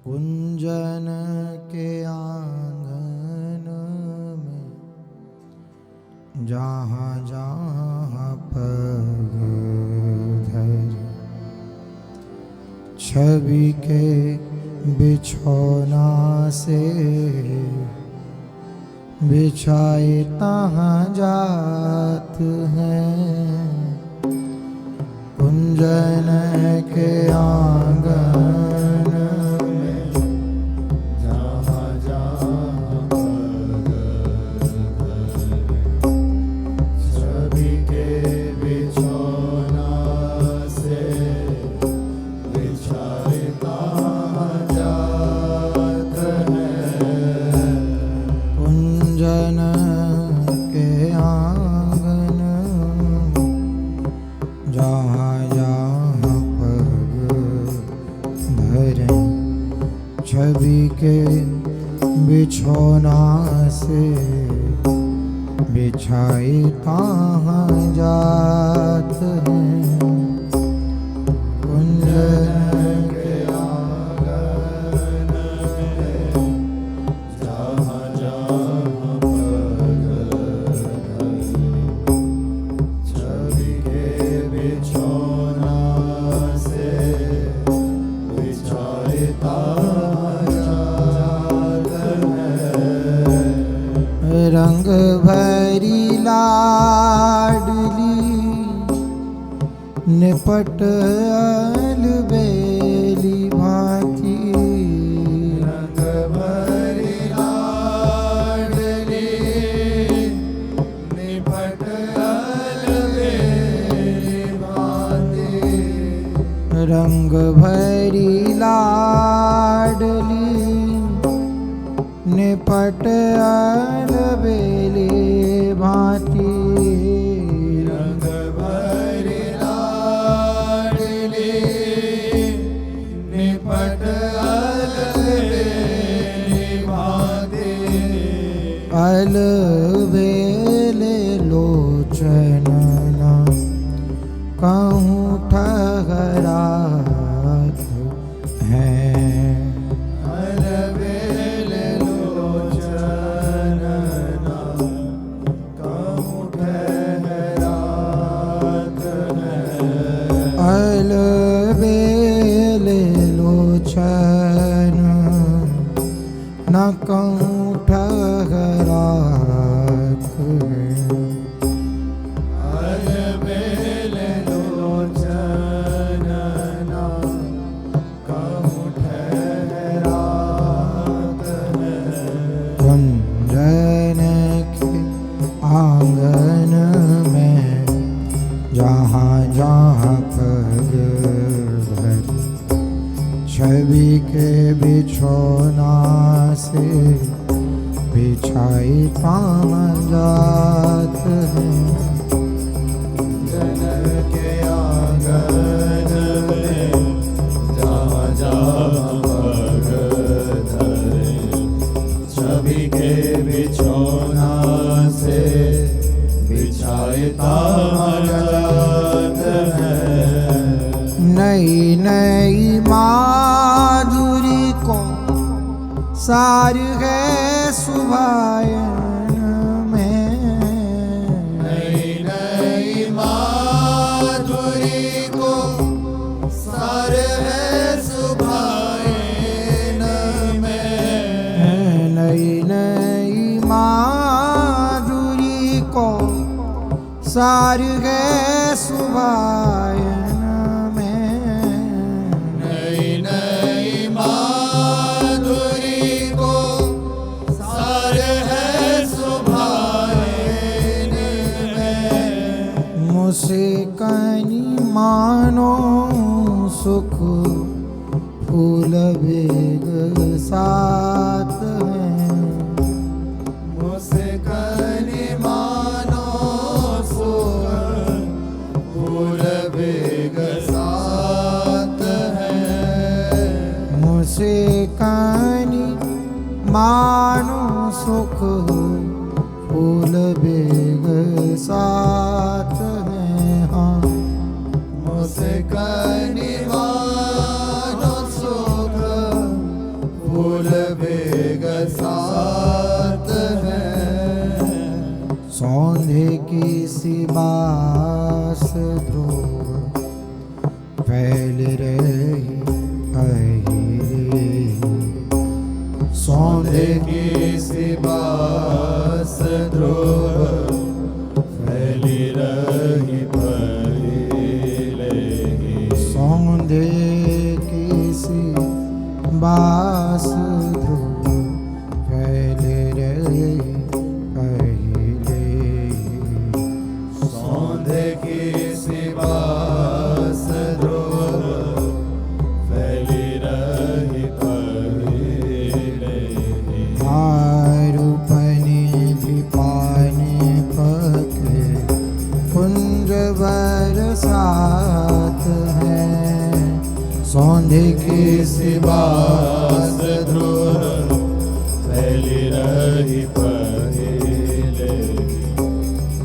कुंजन के आंगन में जहाँ जहाँ पग धर छवि के बिछौना से बिछाए तहाँ जात हैं। कुंजन के आंगन में जहाँ जहाँ पग धर छवि के बिछौना से बिछाए तहाँ जात हैं। कुंजन के आंगन जहाँ जहाँ पग धरें छवि के बिछौना से बिछाए तहाँ जात हैं। कुंजन के आंगन में जहाँ जहाँ पग धरें छवि के बिछौना से बिछाए तहाँ जात हैं। रंग भरी लाडली निपट अलबेली भांति। रंग भरी लाडली निपट अलबेली भांति। रंग भरी लाडली निपट अलबेली भांति। रंग भरी लाडली निपट अलबेली भांति। अलबेले लोचन कहूँ ठहरात हैं। अलबेले लोचन कहूँ ठहरात हैं। अलबेले लोचन न कहूँ ठहरात हैं। अलबेले लोचन न कहूँ ठहरात हैं। कुंजन के आंगन में जहाँ जहाँ पग धर छवि के बिछौना से बिछाई तहाँ जात हैं। कुंजन के आंगन में जहाँ जहाँ पग धरे छवि के बिछौना से बिछाए तहाँ जात हैं। नई नई माधुरी को सार है सुभायन में। नई नई माधुरी को सार है सुभायन में। नई नई माधुरी को सार है सुभायन में। नई नई माधुरी को सार है सुभायन में। मुस्कानी मानो सुख फूल बेग साथ हैं। मुस्कानी मानो सुख फूल बेग साथ हैं। मुस्कानी मानो सुख फूल बेग साथ हैं। हाँ मुस्कानी मानो सुख साथ है। सौंधे की सी बास ध्रुव फैल रही अहिरे। सौंधे की सी बास ध्रुव फैल रही पहिले। सौंधे की सी बास ध्रुव फैल रही पहिले। सौंधे की सी बास ध्रुव फैल रही पहिले। आरूपने दीपाने पके कुंज बरसात है। सौंधे की सी बास ध्रुव फैल रही पहिले।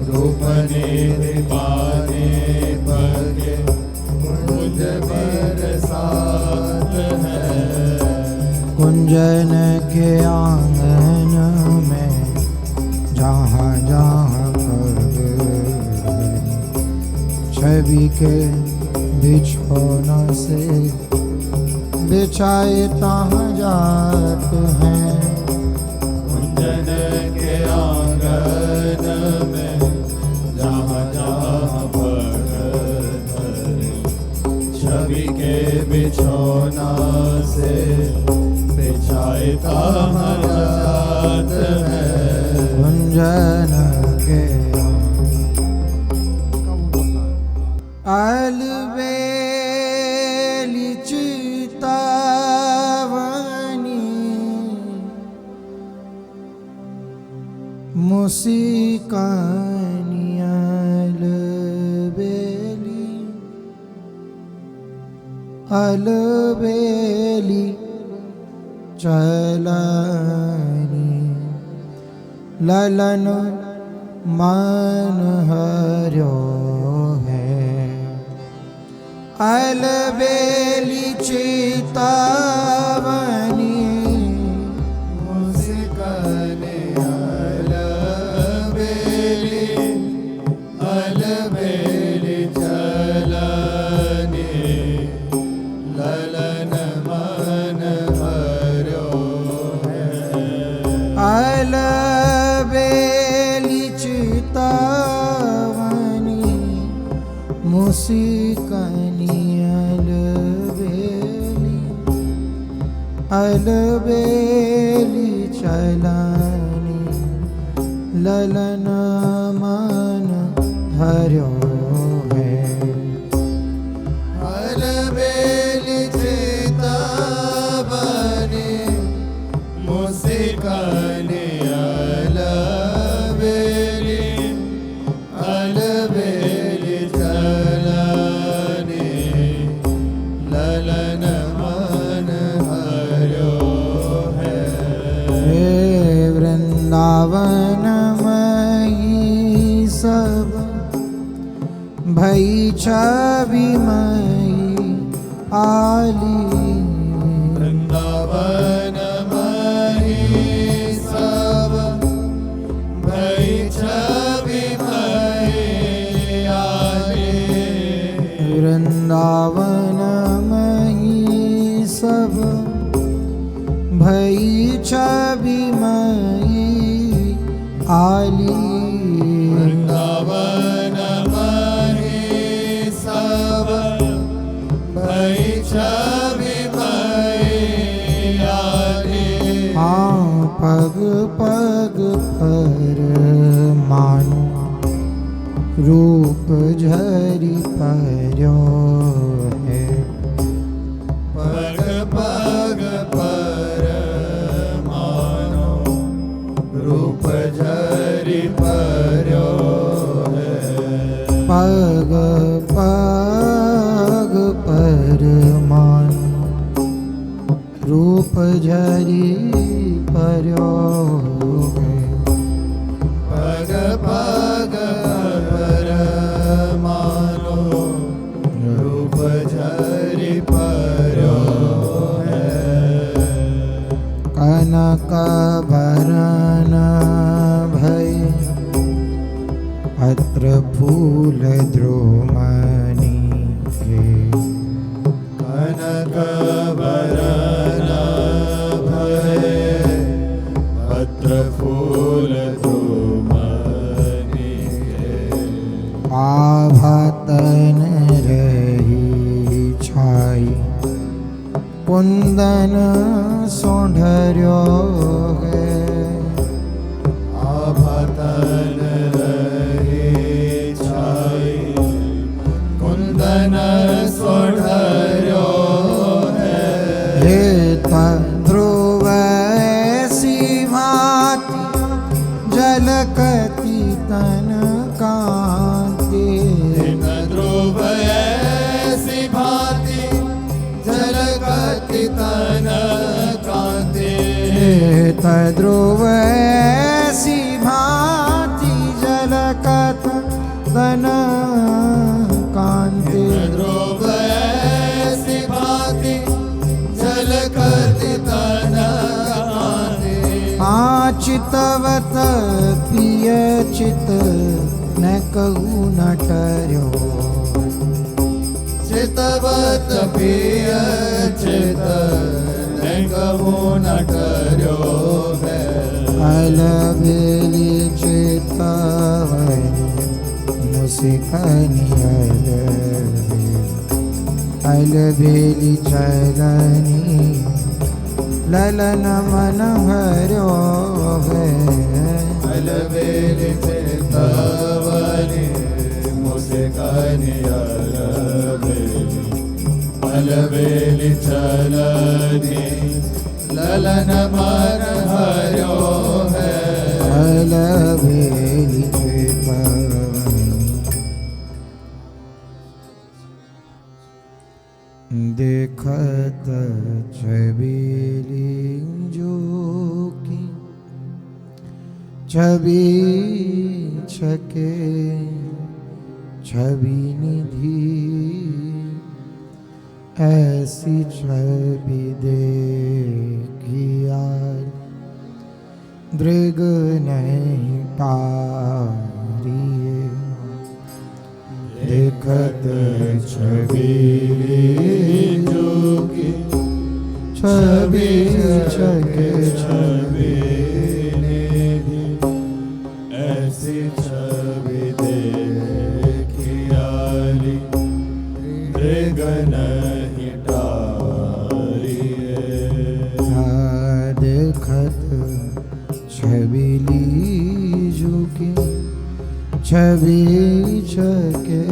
रूपने दीपाने पके कुंज बरसात है। कुंजन के आंगन में जहाँ जहाँ छवि के बिछौना से बिछाए तहाँ जात हैं। कुंजन के आंगन में जहाँ जहाँ छवि के बिछौना से बिछाए तहाँ जात हैं। कुंजन के अलबेली चितावनी मुसिकानी अलबेली चलानी। ललन मन हर्यो अलबेली चितावनी मुस्काने। अलबेली अलबेली चलानी। ललन मन हर्यो है। अलबेली चितावनी मुस्कानी। अलबेली चलानी। ललन मन हर्यो है। अलबेली चितावनी मुस्कानी। अलबेली अलबेली चलानी। ललन वृंदावनमयी सब भई छविमयी आली। वृंदावनमयी सब भई छविमयी आली। वृंदावनमयी सब भई छविमयी आली। वृंदावनमयी सब भई छविमयी आली। हाँ पग पग पर मानो रूप झरी पर्यो है। पग पग पर मानो रूप झरी पर्यो है। पग पग पर मानो रूप झरी पर्यो है। पग पग पर मानो रूप झरी पर्यो है। कनक भरन भय पत्र फूल द्रोमणि के कनक भरन भय पत्र फूल द्रोमणि के आभातन रही छाई कुंदन सोंढर्यो है आभातन रही छाई कुंदन सोंढर्यो है हे ध्रुव ऐसी भांति झलकती तन कांति ध्रुव ऐसी भांति झलकती तन कांति ध्रुव ऐसी भांति झलकत तन कांति ध्रुव ऐसी भांति झलकती तन कांति आचितवत पिय चित न कहू न टर्यो चितवत पिय चित न कहू न टर्यो है अलबेली चितवनी मुसिकनि अलबेली चलनी ललन मन भर्यो है अलबेली चितवनी मुसिकनि अलबेली चलनी ललन मन भर्यो है अलबेली चितवनी देखत छबीली जो की छवि छके छवि निधि ऐसी छवि देखिया दृग नहीं टारिए देखत छबीली जो की छवि छके छवि निधि ऐसी छवि देखियाली दृग नहीं टारिए देखत छबीली जो की छवि छके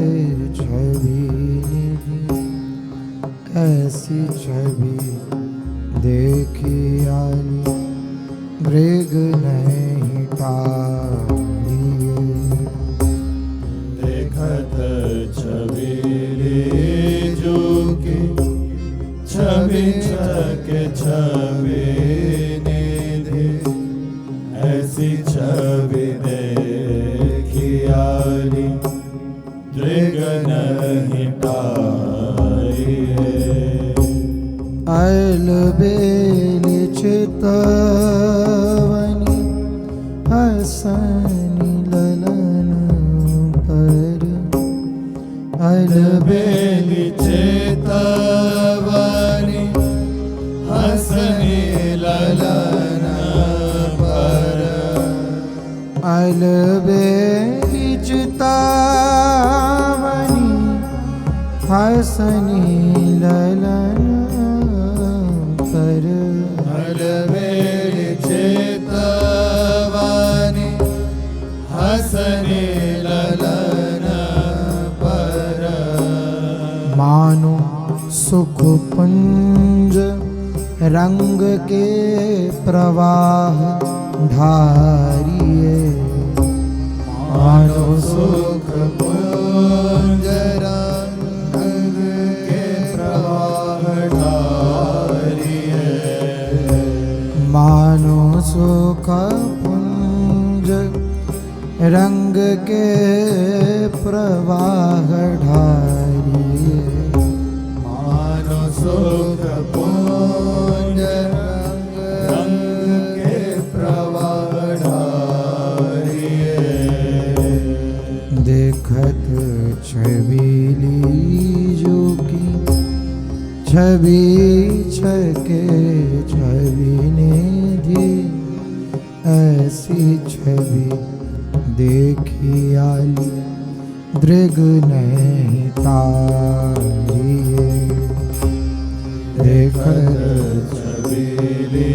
छवि निधि ऐसी छवि देखियाली मृग नहीं टारिए देखत छबीली जो की छवि छके छवि निधि ऐसी छवि देखियाली दृग नहीं टारिए अलबेली चितवनी हसनी ललन पर अलबेली चितवनी हसनी ललन पर अलबेली चितवनी हसनी ललन पर अलबेली चितवनी हसनी ललन पर मानो सुख पुंज रंग के प्रवाह धारिए मानो सुख पुंज रंग के प्रवाह धारिए मानो सुख पुंज रंग के प्रवाह ढारिए मानो सुख पुंज रंग छवि छके छवि निधि ऐसी छवि देखी आली दृग नहीं तारिये देखत छबीली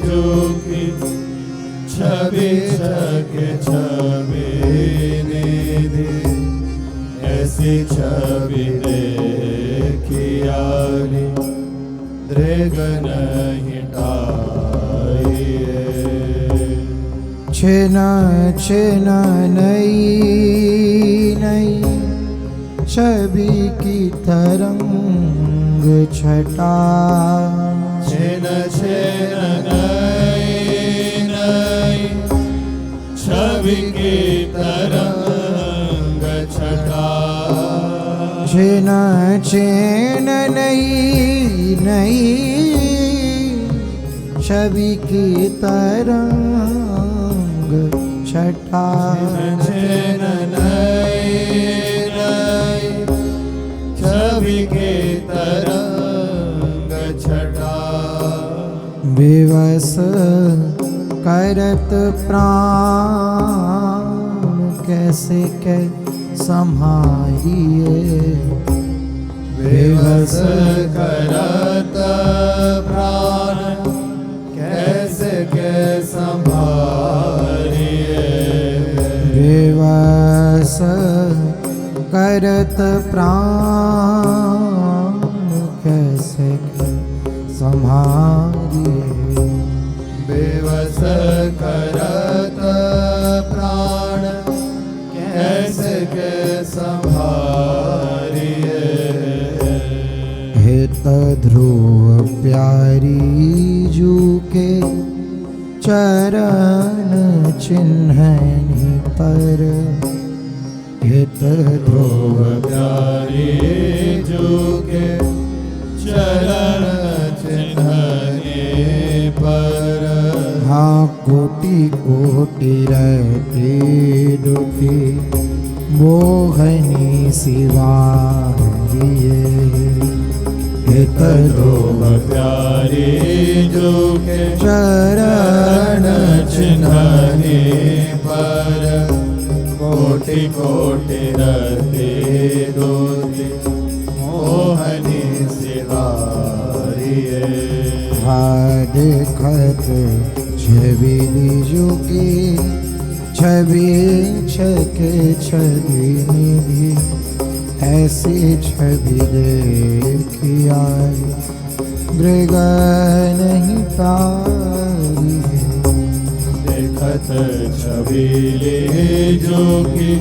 जोगी छवि छके छवि निधि ऐसी छवि देखी आली दृग नहीं तारिये छिन छिन नई नई छवि की तरंग छटा छिन छिन नई नई छवि की तरंग छटा छिन छिन नई नई छवि की तरंग छटा छिन नई नई छवि की तरंग छटा विवश करत प्राण कैसे कै संहारिए विवश करत प्राण कैसे के संभारिए विवश करत प्राण कैसे कै संहारिए विवश करत प्राण कैसे के संभारिए हित ध्रुव प्यारी जू के चरण चिन्हनि पर हित ध्रुव प्यारी जो के चरण चिन्हने पर हाँ कोटि कोटि रहते दुखी मोहनी सिवारिये हित ध्रुव प्यारी जो के चरण चिन्हने पर कोटि कोटि रहते दोती मोहनी सिवारिये देखत छवि जुगे छवि छके छवि निधि ऐसी छवि देखी आई मृग नहीं तारी देखत छबीले जोगी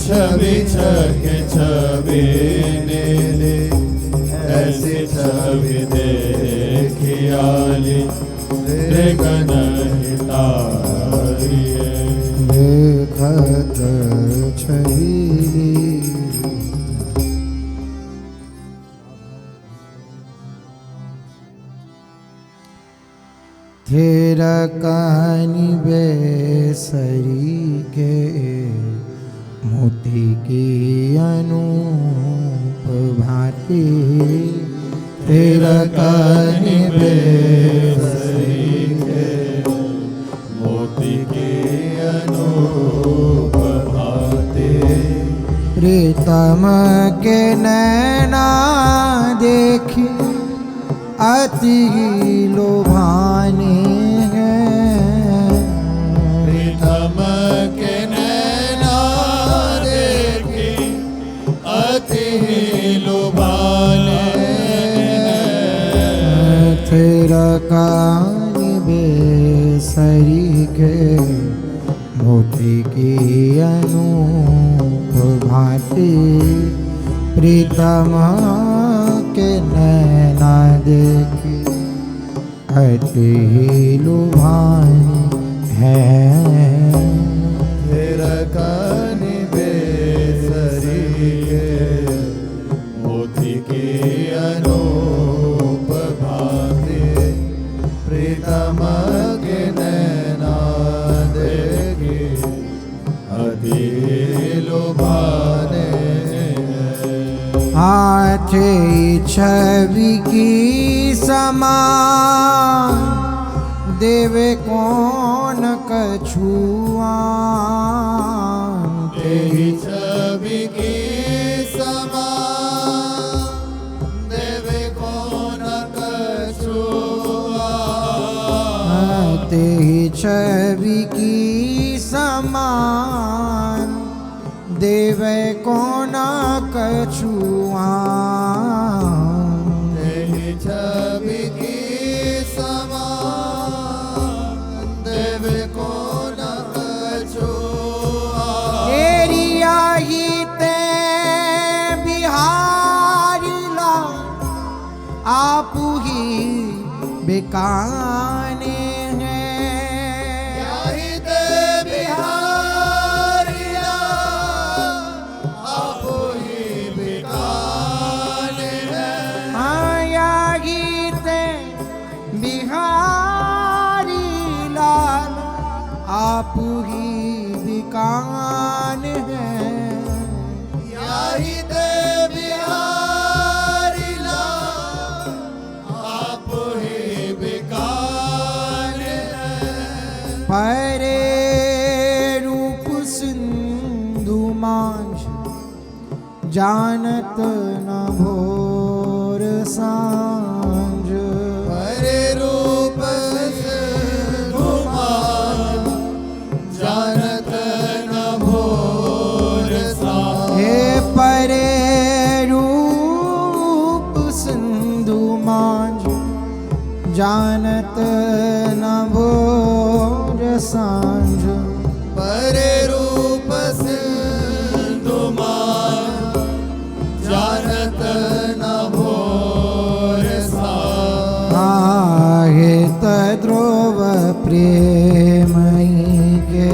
छवि छके छवि निधि ऐसी छवि देखी आली दृग नहीं तारिये देखत छवि तेरा कानी बेसरी के मोती की अनूप भांति तेरा कानी बेसरी के मोती की अनूप भांति प्रीतम के नैना देखी अति लोभाने हैं प्रीतम के नैना देखी अति लुभाने तेरा कानी बेसरी के मोती की अनूप भांति प्रीतम के नैना देखी अति लुभानी है तेरा कानी बेसरी के मोती की अनूप भांति प्रीतम के नैना देखी अति लुभाने हाँ हाथे छवि की समान देवे कौन कछुआन। तेरी छवि की समान देवे कौन कछुआन। तेरी छवि की समान देवे कौन कछुआन। तेरी छवि की समान देवे कौन कछुआन। तेरी आही ते बिहारी ला आप ही बेकाने आप ही विकान है। यही ते बिहारी लाल आप ही विकान है। परे रूप सिंधु मांझ जानत न भोर सांझ। परे रूप सिंधु मांझ जानत न भोर सांझ। हे परे रूप सिंधु मांझ जानत न भोर सांझ। परे रूप सिंधु मांझ जानत न भोर सांझ। हे ध्रुव प्रेम के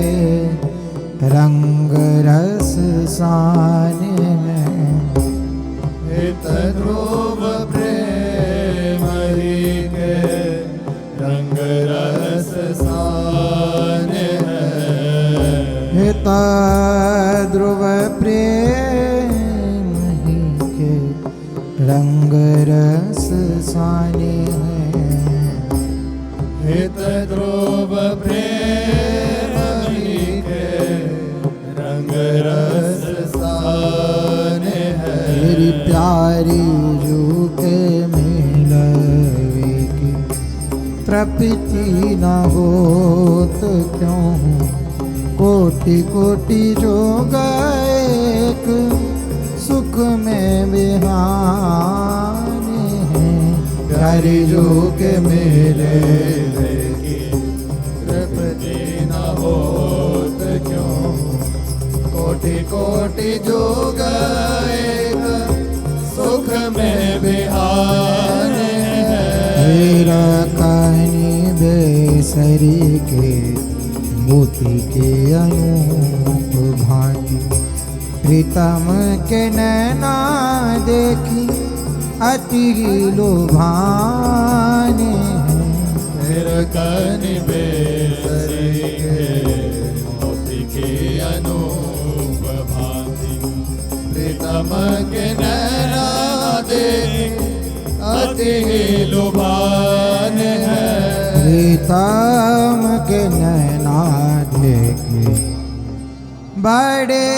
रंग रस सान में। हित ध्रुव प्रेम के रंग रस सान है। हित ध्रुव प्रेम के रंग रस साने हैं। हित ध्रुव प्रेम के रंग रस सान है। तेरी प्यारी जो के मिलवे की तृप्ति न हो तो क्यों कोटि कोटि जो गायक सुख में बिहाने हैं। प्यारी जो के मेले की तृप्ति न होत क्यों कोटि कोटि जो गायक सुख में बिहाने हैं। मेरा कहानी बेसरी के मोती के अनूप भांति प्रीतम के नैना देखी अति लुभाने हैं। तेरा कनि बेसरी के मोती के अनूप भांति प्रीतम के नैना देख अति लुभान है। प्रीतम के नैना देखे बड़े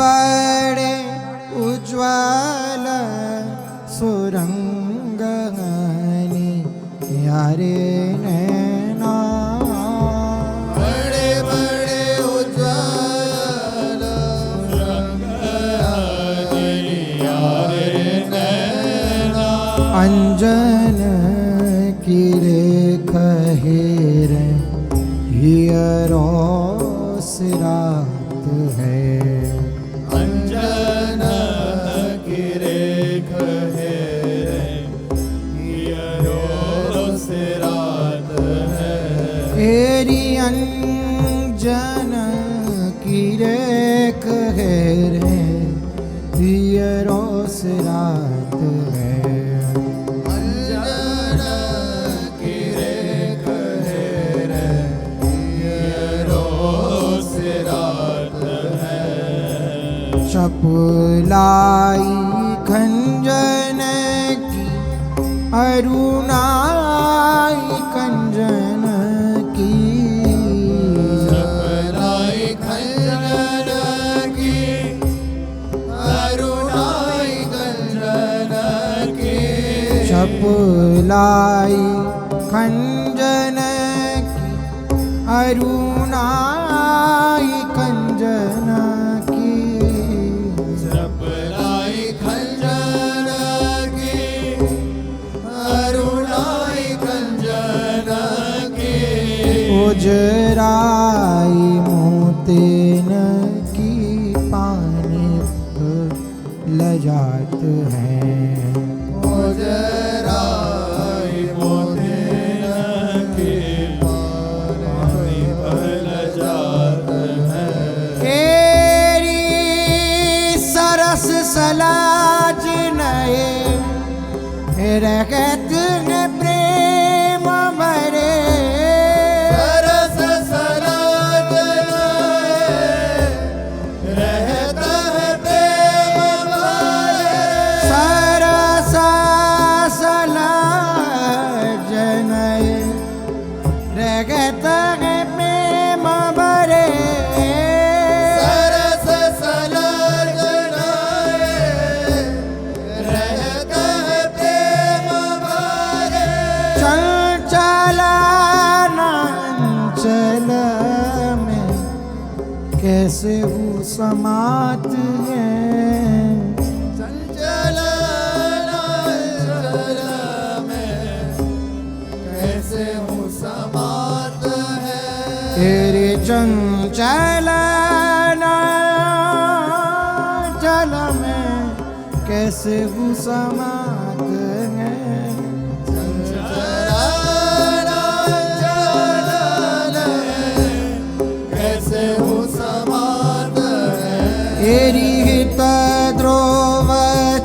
बड़े उज्ज्वल सुरंगनी यारे नैना। बड़े बड़े उज्ज्वल सुरंगनी यारे नैना। अंजन की रेख हेर हियरोस रात है। अंजन की रेख हियरोस रात है। तेरी अंजन की रेख हेर हियरोस रात है। अंजन की रेख हियरोस रात है। चपलाई खंजन अरुणाई कंजन की चपलाई खंजन की अरुणाई कंजन की चपलाई कंजन की अरुणाई कंजन की चपलाई खंजन की अरुणाई कंजन की उजराई मोतेन की पानी लजात हैं उजराई मोतेन की पानी पर जात है तेरी सरस सलाज नए रगत ने प्रेम भरे सरस सलाज रहता है प्रेम भरे सरस सलाज नए रगत ने प्रेम भरे सरस सलाज रहता है प्रेम भरे चंचल चल में कैसे हूँ समात है चंचल में कैसे हूँ समात है तेरे चंचल चल में कैसे हूँ समात है कैसे हूँ समात है तेरी हित द्रोव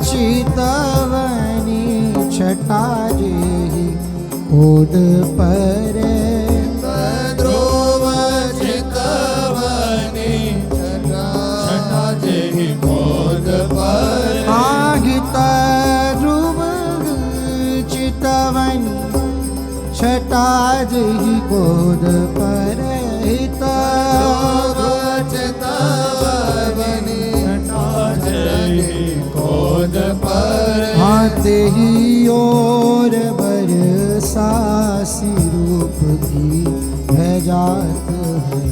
चितवनी छटा जी ओद परे ध्रुव चितवनी छटा जेहि मोद पर आहित ध्रुव चितवनी छटा जी गोद पर हित चितवनी छटा जेहि मोद पर हाथे ही और बरसासी रूप की है जात है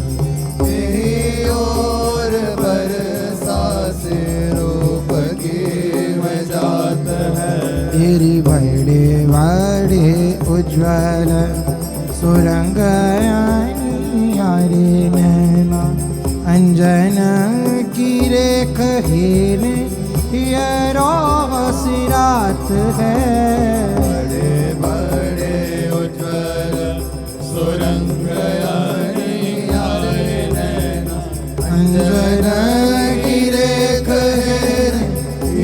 तेरी ओर बरसा से रूप की वजात है तेरी बड़े बड़े उज्ज्वल सुरंग यारे नैना अंजन की रेख हीन ये रोस रात है बड़े बड़े उज्ज्वल सुरंग यारे नैना अंजन की रेख हीन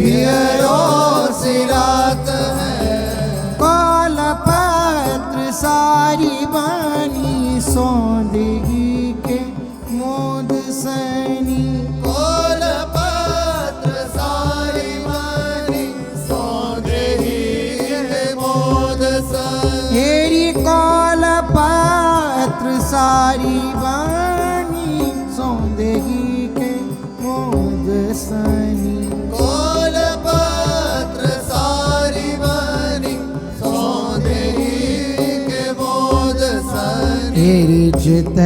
ये रोस रात है काल पत्र सारी बानी सौंदगी के मोद सैनी कोल पत्र सारी मानी सौंदेही है मोद सन तेरी काल पत्र सारी बानी सौंदगी के मोद सैनी कोल पत्र सारी मानी सौंदेही के मोद सन तेरी चित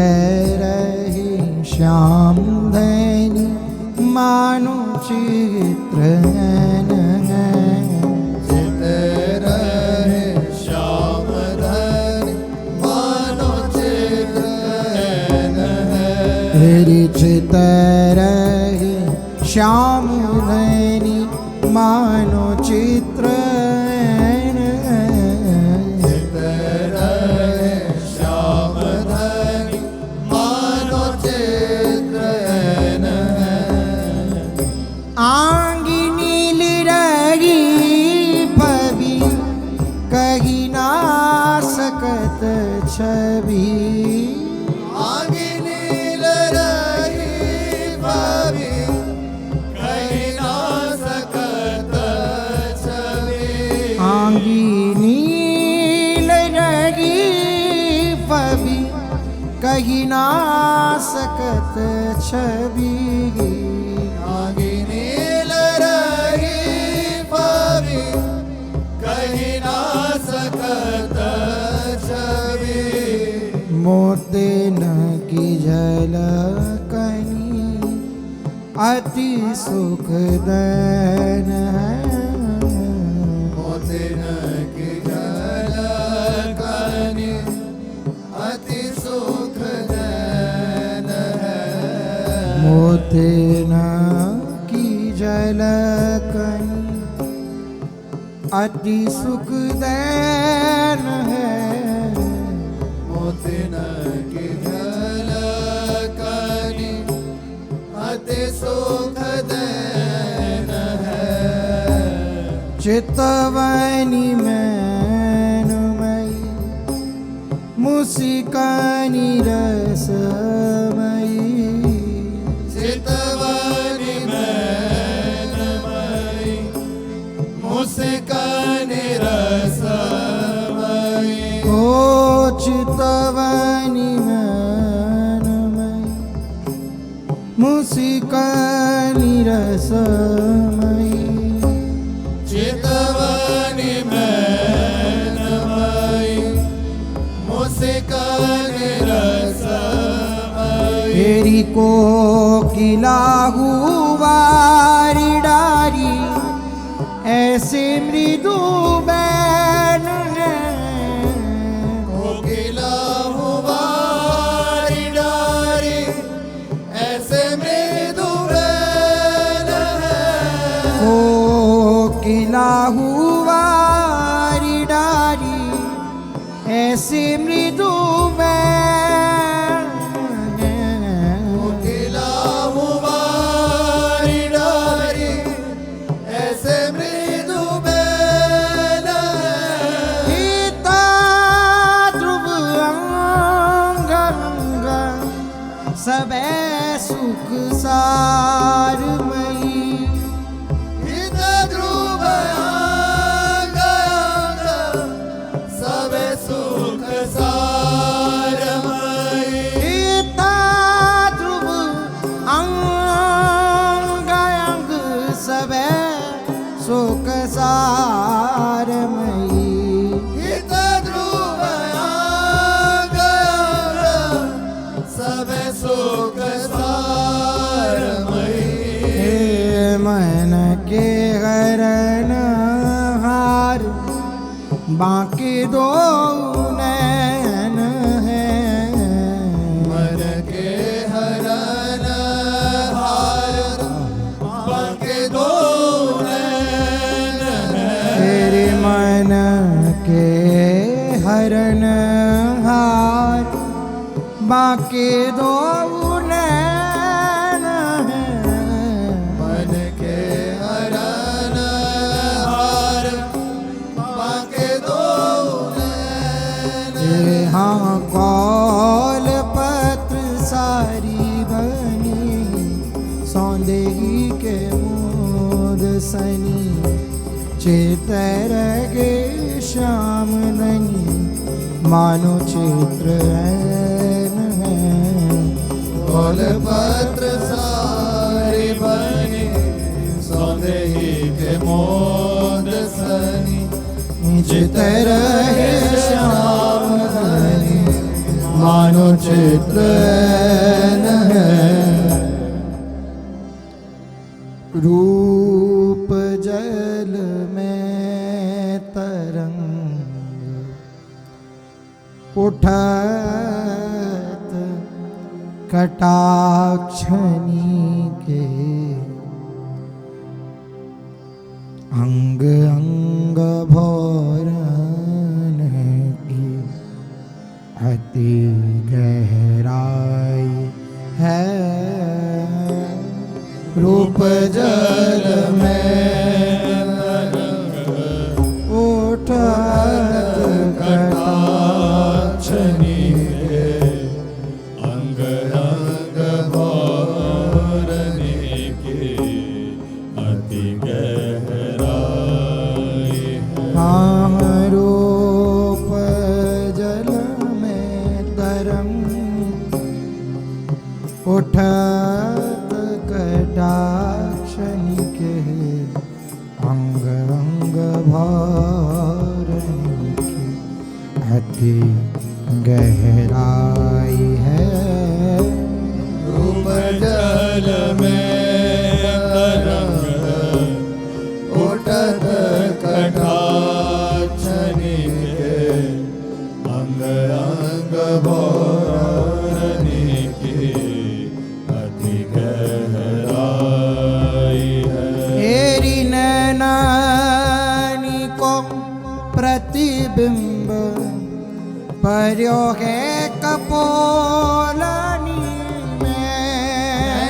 रही श्याम धनी मानो चित्र चित रहे श्याम धन मानो चित्र है तेरी चित रही श्याम धनी मानो चित्र चित रहे श्याम धन मानो चित्र आंगी नील रही पवी कही ना सकत छवि आगे नील रही भाभी कहीं ना सकत छवि आंगी नील फबी कही ना सकत छवि नागिनी लरही पवी कही ना सकत छवि मोते न की झलकनी अति सुखदैन है मोते न की झलकनी अति सुखदैन है मोते न की झलकनी अति सुखदैन है मोते न की झलकनी अति सुखदैन है चितवनी मैनमयी मुस्कानी रसमयी चितवनी मैनमयी मुस्कानी रसमयी ओ चितवनी मैनमयी मुस्कानी रसमयी चितवनी मैनमयी मुस्कानी रसमयी तेरी कोकिला हुवारी डारी ऐसे मृदु बैन है कोकिला हुवारी डारी ऐसे मृदु बैन है कोकिला हुवारी डारी ऐसे मृदु बैन है कोकिला हुवारी डारी ऐसे मृदु बैन है गीता ध्रुव अंग अंग सबे सुख सारमयी हित ध्रुव अंग अंग सब सुख सारमयी गीता ध्रुव अंग अंग सबे सुख सारमयी हित ध्रुव अंग अंग सब सुख सारमयी हे मन के हरण हार बाकी दो नैन है मन के हरण हार बाके दो नैन है तेरे मन के हरण हार बाकी दो नैन है मन के हरण हार बाके दो नैन हाँ कौल पत्र सारी बनी सौंदगी के मोद सनी चितर गे श्याम धनी मानो चित्र ऐन है बोल पत्र सारी बनी सौंदही के मोद सनी चितर है श्याम धनी मानो चित्र ऐन है रूप जल में तरंग उठत कटाक्षनी के अंग अंग भोरन की अति गहराई है रूप जल में उठत कटाक्षनी के अंग अंग भोरने के अति गहराई है हाँ रूप जल में गरम उठत कटाक्षनिके अंग अंग भरनिके अति गहराई है रूप जल में तरंग उठत कटाक्षनिके अंग अंग भरनिके अति गहराई है। तेरी नैनानी को प्रतिबिंब पर्यो है कपोलनी में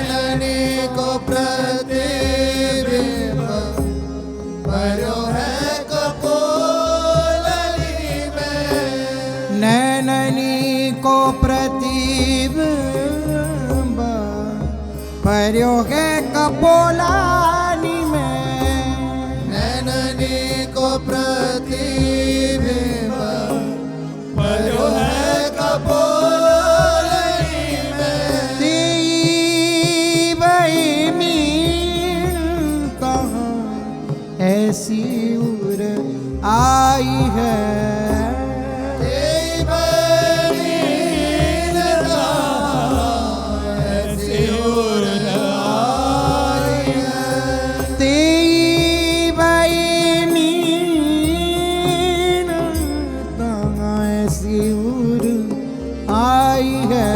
नैननी को प्रतिबिंब पर्यो है कपोलनी में नैननी को प्रतिबिंब पर्यो है कपोलानी में नैननी को प्रतिबिंब पर्यो है कपोलनी में तेरी बहिमीन कहाँ ऐसी उर आई है तेरी बहिमीन कहाँ ऐसी उर आई है। तेरी बहिमीन कहाँ ऐसी उर आई है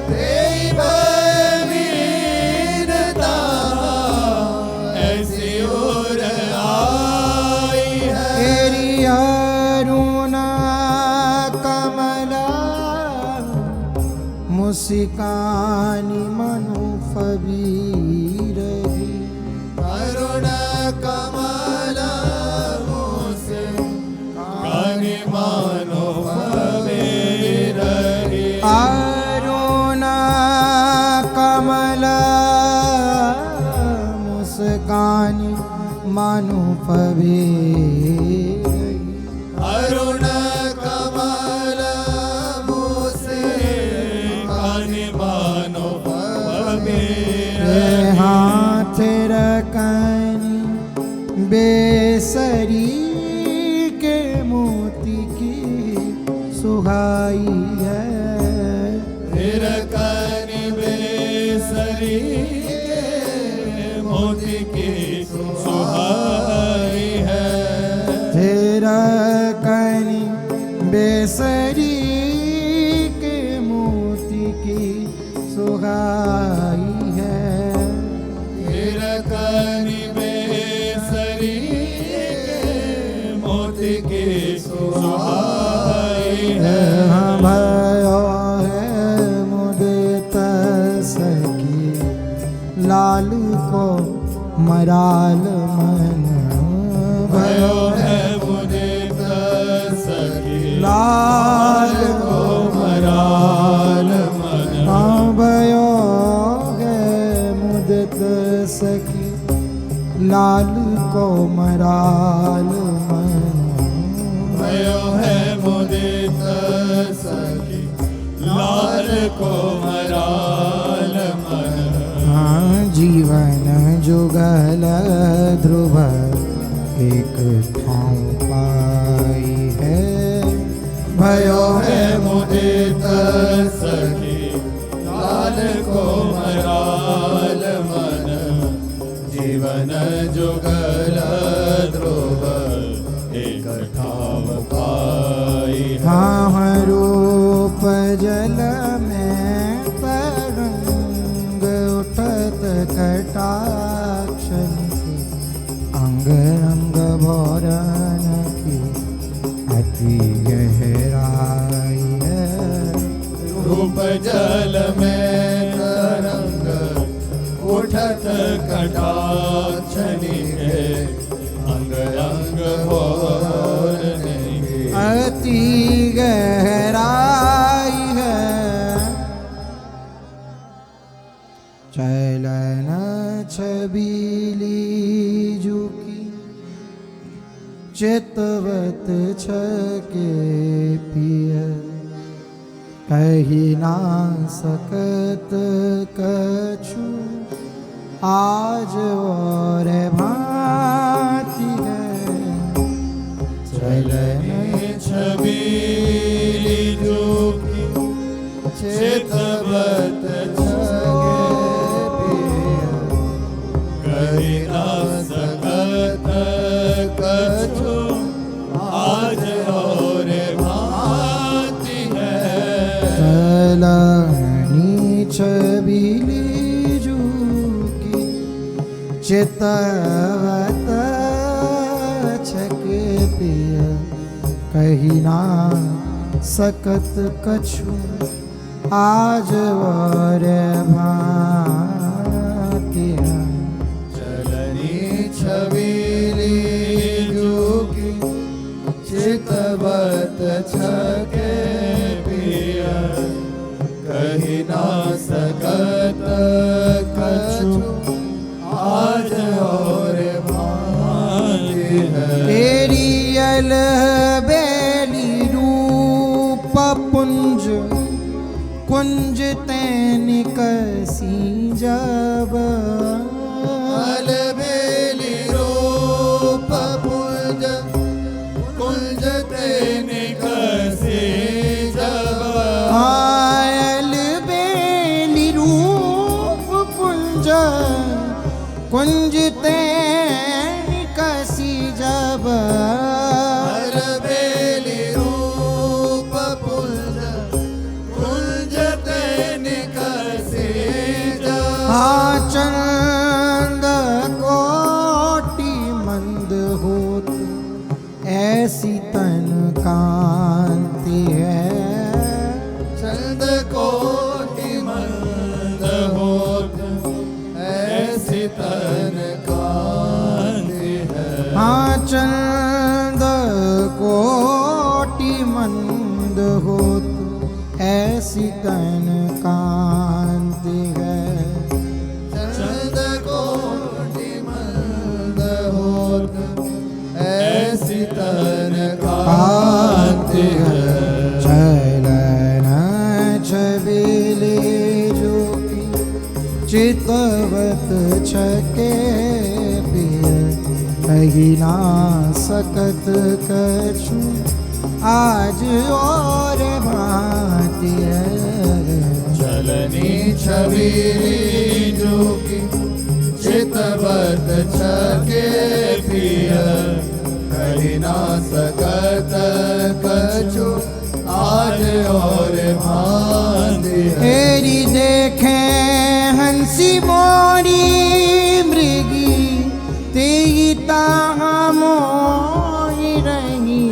तेरी बहिमीन कहाँ ऐसी उर आई है। तेरी अरुणा कमला मुस्कानी मनु फबीर अरुण कमल मुस्कानी मानो फबीरही। अरुणा कमला मुस्कानी मनु फबीर अरुण कमल मुस्कानी मानो फबीरही। हाथ रकनी बेसरी के मोती की सुहाई है फिर कनि बेसरी के मोती की सुहाई है। तेरा कनी बेसरी के मोती की सुहाई है फिर कनि बेसरी के मोती की सुहाई है। भयो है मुदित सखी लालू को मराल मन भयो है मुझे सखी लाल को मराल मन। भयो है मुदित सखी लाल को मराल मन भयो है मुझे सखी लाल को मराल मन। हाँ जीवन जुगल ध्रुव एक ठाव पाई है भयो है मुझे सखी लाल को मराल मन। जीवन जुगल ध्रुव एक ठाव पाई है। हाँ रूप जल में तरंग उठत कटाक्षन की अंग अंग भौरन की अति गहराई है रूप जल में तरंग उठत कटाक्षनी के अंग अंग भोरने के अति गहराई है चलन छबीली जुकी चितवत छके पिय कही ना सकत कछु आज और भांति है चलने छबीली जो की चितवत छगे कही ना सकत कछु आज और भांति है चलनी छबीली जो की चितवत छगे पिय कही ना सकत कछु आज और भांति है चलनी छबीली जोगी चितवत छके पिया कही ना सकत कछु आज और भांति है तेरी अलबेली रूप पुंज कुंज तैन कसी जब अलबेली रूप पुंज कुंज तेने कसे जब अलबेली रूप पुंज कुंज तैन कसी जब अलबेली रूप पुंज कुंज तेने कसे जब चंद कोटि मंद होत ऐसी तन कांति है चंद कोटि मंद होत ऐसी तन कांति है चंद कोटि मंद होत ऐसी तन कांति है चंद कोटि मंद होत ऐसी तन कांति है चलन छबीले जो की चितवत छके पिय कही ना सकत कछु आज और भांति है चलनी छबीली जोगी चितवत छके पिया कही ना सकत कछु आज और भांति है तेरी देखे हंसी मोरी मृगी तेरी ताहा मोही रही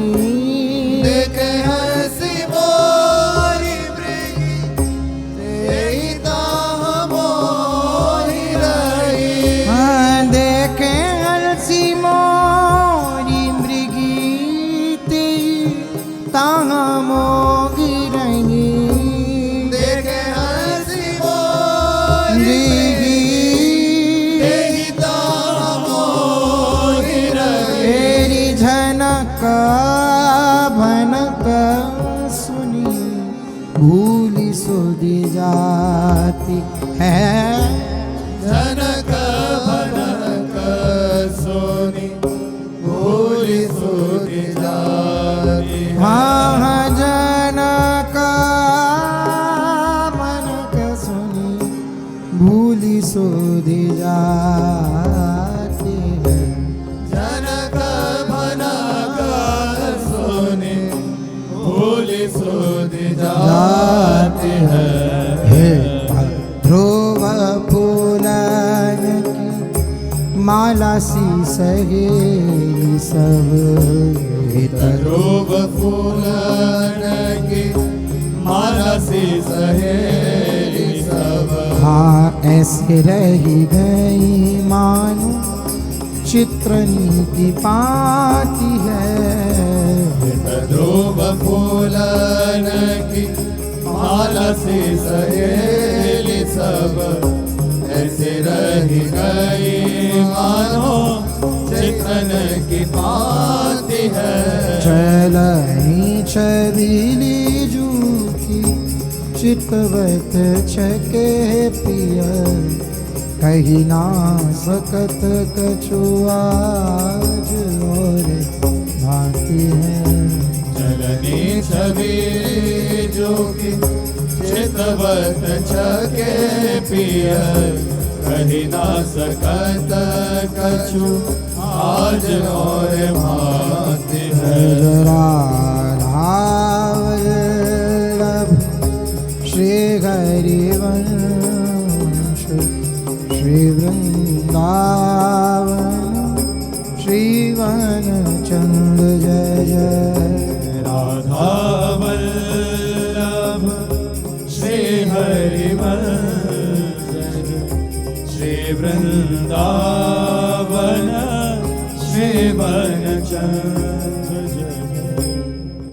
देखे हंसी मोरी मृगी तेरी ताह मोहि रही देखे हंसी मोरी मृगी तेरी ताहा मोही रही देखे हंसी मोरी तेरी ताह मोहि रही तेरी झनक भनक सुनी भूली सुधी जाती है जनक भनक सोनी भूली सुधि जाती है हाँ जनक भनक सुनी भूली सुधी जाती है जनक भनक सोनी भूली सुधि जाती है हे ध्रुव फूलन की माला सी सहेली सब हितर ध्रुव फूलन की माला सी सहेली सब हाँ ऐसे रही गई मानो चित्रनी की पाती है ध्रुव फूलन की माला से सहेली सब ऐसे रह गई मानो चिकन की पाती है चलनी छबीली जू की चितवत छके पिय कही ना सकत कछुआज और भांति है चलनी छवि जो कि चितवत छके पिय कही ना सकत कछु आज और भांति है राधावल्लभ श्री हरिवंश श्री वृंदावन श्रीवन चंद जय जय राधा वल्लभ श्री हरिवंश श्री वृंदावन श्री वन चंद्र जय